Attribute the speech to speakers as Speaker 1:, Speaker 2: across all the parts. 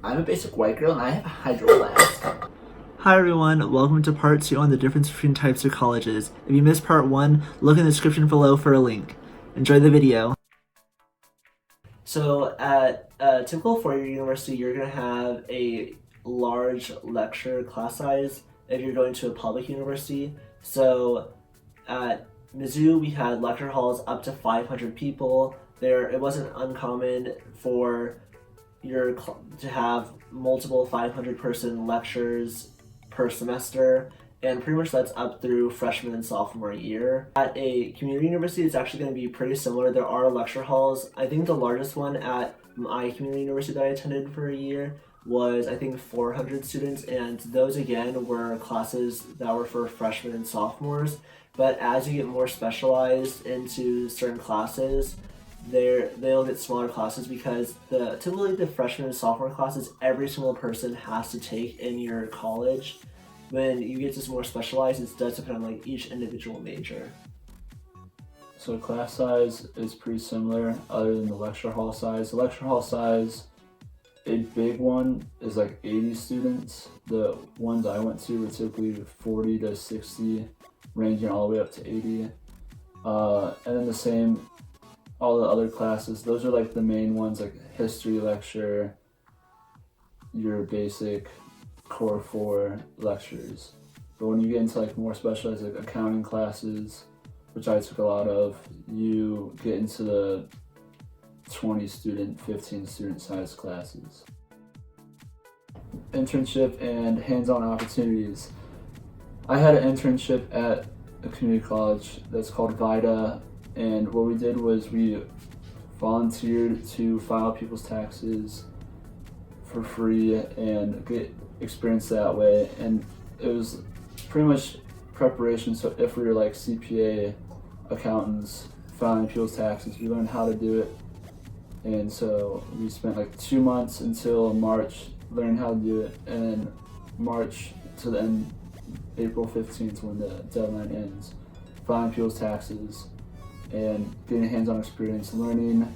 Speaker 1: I'm a basic white girl and I have a hydro flask.
Speaker 2: Hi everyone, welcome to part 2 on the difference between types of colleges. If you missed part 1, look in the description below for a link. Enjoy the video. So at a typical four-year university, you're going to have a large lecture class size if you're going to a public university. So at Mizzou, we had lecture halls up to 500 people. It wasn't uncommon for to have multiple 500-person lectures per semester, and pretty much that's up through freshman and sophomore year. At a community university, it's actually going to be pretty similar. There are lecture halls. I think the largest one at my community university that I attended for a year was, I think, 400 students, and those again were classes that were for freshmen and sophomores. But as you get more specialized into certain classes, they'll get smaller classes because typically the freshman and sophomore classes every single person has to take in your college. When you get to more specialized, it does depend on like each individual major.
Speaker 3: So class size is pretty similar other than the lecture hall size. The lecture hall size, a big one is like 80 students. The ones I went to were typically 40 to 60, ranging all the way up to 80. And then the same, all the other classes, those are like the main ones, like history lecture, your basic core 4 lectures. But when you get into like more specialized like accounting classes, which I took a lot of, you get into the 20 student, 15 student size classes. Internship and hands-on opportunities. I had an internship at a community college that's called VITA, and what we did was we volunteered to file people's taxes for free and get experience that way. And it was pretty much preparation. So if we were like CPA accountants filing people's taxes, we learned how to do it. And so we spent like 2 months until March learning how to do it, and then March to the end, April 15th when the deadline ends, filing people's taxes and getting hands-on experience, learning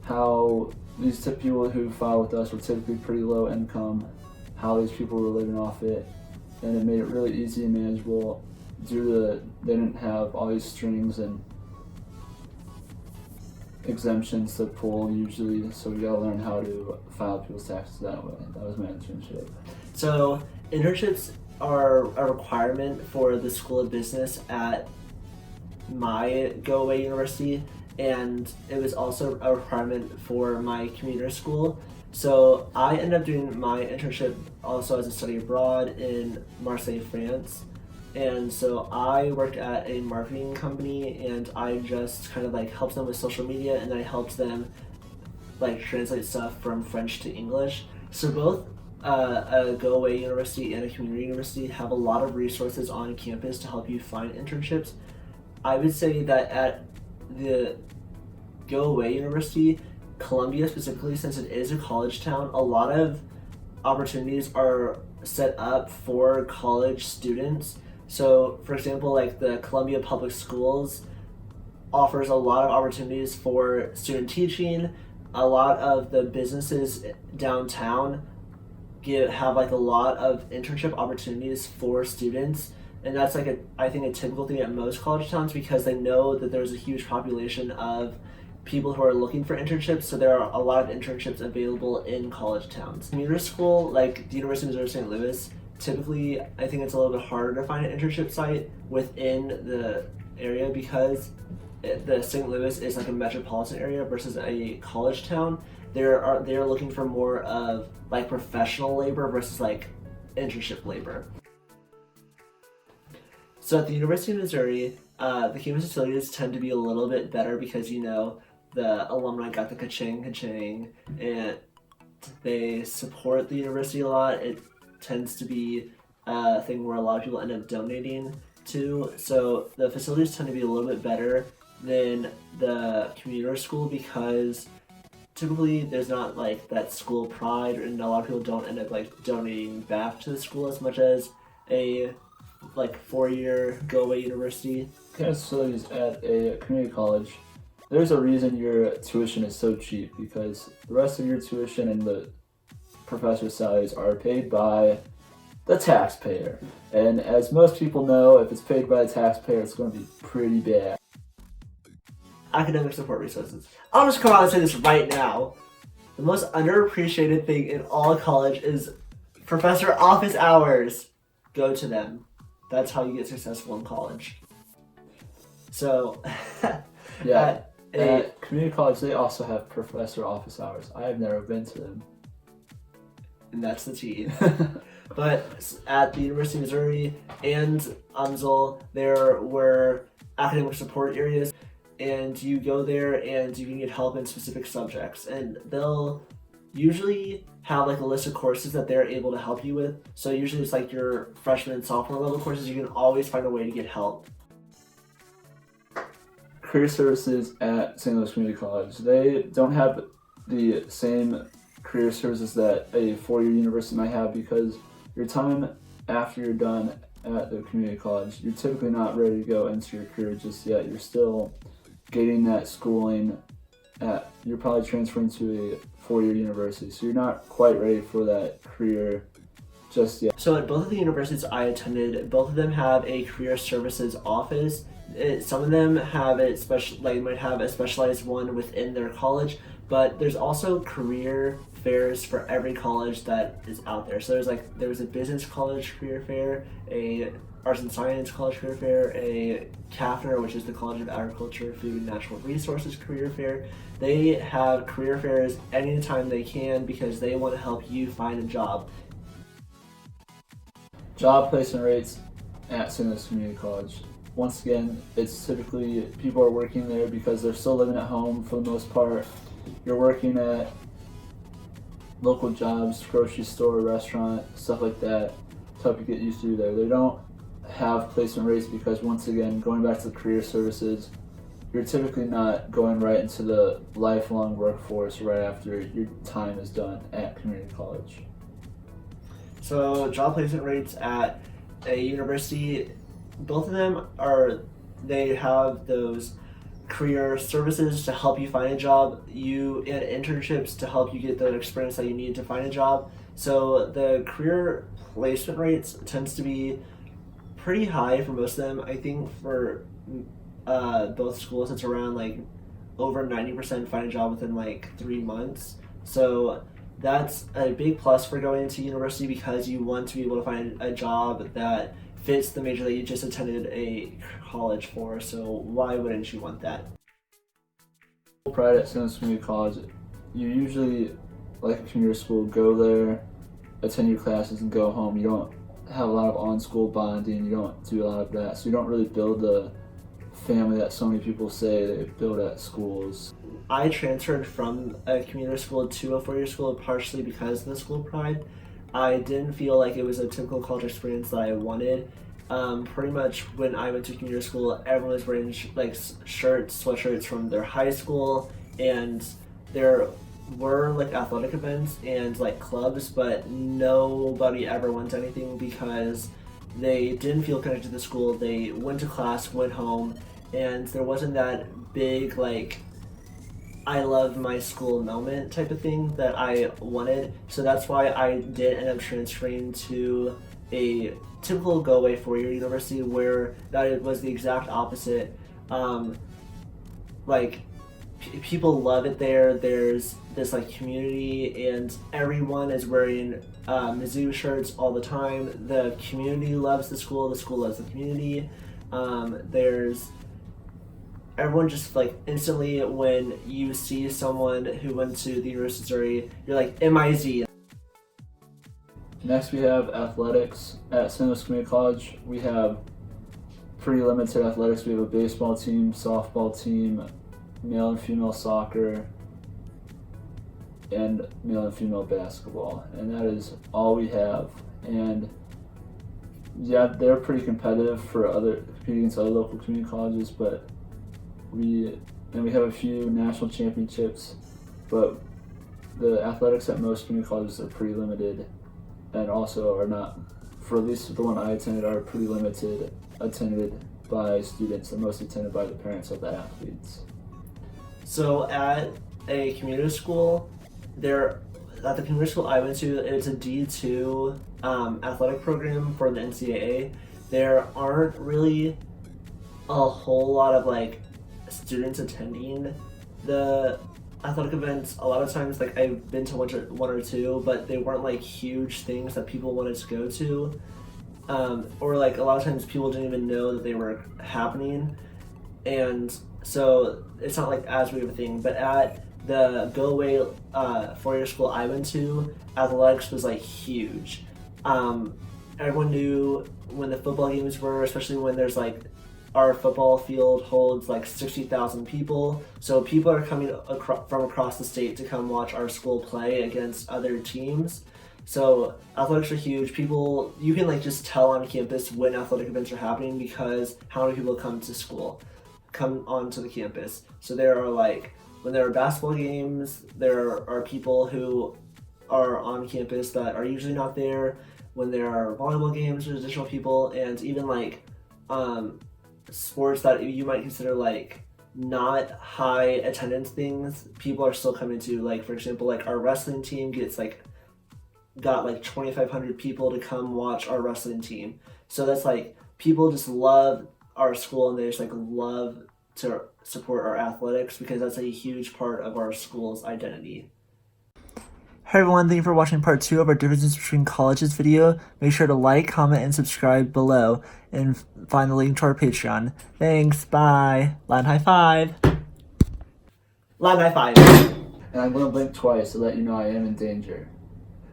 Speaker 3: how these people who file with us were typically pretty low income, how these people were living off it, and it made it really easy and manageable due to they didn't have all these strings and exemptions to pull usually, so we gotta learn how to file people's taxes that way. That was my internship.
Speaker 2: So internships are a requirement for the School of Business at my Go Away University, and it was also a requirement for my commuter school. So I ended up doing my internship also as a study abroad in Marseille, France. And so I worked at a marketing company, and I just kind of like helped them with social media, and I helped them like translate stuff from French to English. So both a Go Away University and a community university have a lot of resources on campus to help you find internships. I would say that at the Go Away University, Columbia specifically, since it is a college town, a lot of opportunities are set up for college students. So, for example, like the Columbia Public Schools offers a lot of opportunities for student teaching. A lot of the businesses downtown have like a lot of internship opportunities for students, and that's like I think a typical thing at most college towns because they know that there's a huge population of people who are looking for internships, so there are a lot of internships available in college towns. Commuter school, like the University of Missouri St. Louis, typically I think it's a little bit harder to find an internship site within the area because the St. Louis is like a metropolitan area versus a college town. They're looking for more of like professional labor versus like internship labor. So at the University of Missouri, the campus facilities tend to be a little bit better because, you know, the alumni got the ka-ching, and they support the university a lot. It tends to be a thing where a lot of people end up donating to. So the facilities tend to be a little bit better than the commuter school because typically there's not like that school pride, and a lot of people don't end up like donating back to the school as much as a like 4-year Go Away University.
Speaker 3: Campus facilities at a community college, there's a reason your tuition is so cheap, because the rest of your tuition and the professors' salaries are paid by the taxpayer. And as most people know, if it's paid by the taxpayer, it's going to be pretty bad.
Speaker 2: Academic support resources. I'll just come out and say this right now. The most underappreciated thing in all college is professor office hours. Go to them. That's how you get successful in college. So,
Speaker 3: Yeah, at community college, they also have professor office hours. I have never been to them.
Speaker 2: And that's the tea. But at the University of Missouri and UMSL, there were academic support areas, and you go there and you can get help in specific subjects. And they'll usually have like a list of courses that they're able to help you with. So usually it's like your freshman and sophomore level courses, you can always find a way to get help.
Speaker 3: Career services at St. Louis Community College, they don't have the same career services that a four-year university might have, because your time after you're done at the community college, you're typically not ready to go into your career just yet. You're still getting that schooling you're probably transferring to a four-year university, so you're not quite ready for that career just yet.
Speaker 2: So at both of the universities I attended, both of them have a career services office. Some of them have it might have a specialized one within their college, but there's also career fairs for every college that is out there. So there's a business college career fair, a arts and science college career fair, a CAFNR, which is the College of Agriculture, Food and Natural Resources career fair. They have career fairs anytime they can because they want to help you find a job.
Speaker 3: Job placement rates at St. Louis Community College. Once again, it's typically people are working there because they're still living at home for the most part. You're working at local jobs, grocery store, restaurant, stuff like that to help you get used to there. They don't have placement rates because, once again, going back to the career services, you're typically not going right into the lifelong workforce right after your time is done at community college.
Speaker 2: So job placement rates at a university, both of them they have those career services to help you find a job, and internships to help you get the experience that you need to find a job. So the career placement rates tends to be pretty high for most of them. I think for both schools it's around like over 90% find a job within like 3 months. So that's a big plus for going into university because you want to be able to find a job that fits the major that you just attended a college for. So why wouldn't you want that?
Speaker 3: Pride at St. Louis Community College, you usually, like a community school, go there, attend your classes, and go home. You don't have a lot of on-school bonding. You don't do a lot of that. So you don't really build the family that so many people say they build at schools.
Speaker 2: I transferred from a community school to a four-year school partially because of the school pride. I didn't feel like it was a typical college experience that I wanted. Pretty much when I went to community school, everyone was wearing sweatshirts from their high school, and there were like athletic events and like clubs, but nobody ever went to anything because they didn't feel connected to the school. They went to class, went home, and there wasn't that big like I love my school moment type of thing that I wanted. So that's why I did end up transferring to a typical go-away four-year university where that was the exact opposite. People love it there. There's this like community and everyone is wearing Mizzou shirts all the time. The community loves the school loves the community. Everyone just like instantly when you see someone who went to the University of Missouri, you're like MIZ.
Speaker 3: Next we have athletics at St. Louis Community College. We have pretty limited athletics. We have a baseball team, softball team, male and female soccer, and male and female basketball. And that is all we have. And yeah, they're pretty competitive competing against other local community colleges, but we have a few national championships, but the athletics at most community colleges are pretty limited, and also are not, for at least the one I attended, are pretty limited, attended by students and mostly attended by the parents of the athletes.
Speaker 2: So at a community school, at the community school I went to, it's a D2 athletic program for the NCAA. There aren't really a whole lot of like students attending the athletic events. A lot of times, like I've been to one or two, but they weren't like huge things that people wanted to go to, or like a lot of times people didn't even know that they were happening, and so it's not like as big of a thing. But at the Go Away 4-year school I went to, athletics was like huge. Everyone knew when the football games were, especially when there's like our football field holds like 60,000 people. So people are coming from across the state to come watch our school play against other teams. So athletics are huge. People, you can like just tell on campus when athletic events are happening because how many people come onto the campus. So there are like, when there are basketball games, there are people who are on campus that are usually not there. When there are volleyball games, there's additional people, and even like sports that you might consider like not high attendance things, people are still coming to. Like for example, like our wrestling team got like 2,500 people to come watch our wrestling team. So that's like people just love our school and they just like love to support our athletics because that's a huge part of our school's identity. Hey everyone, thank you for watching part 2 of our differences between colleges video. Make sure to like, comment, and subscribe below and find the link to our Patreon. Thanks, bye. Latin high five. Latin high five.
Speaker 3: And I'm going to blink twice to let you know I am in danger.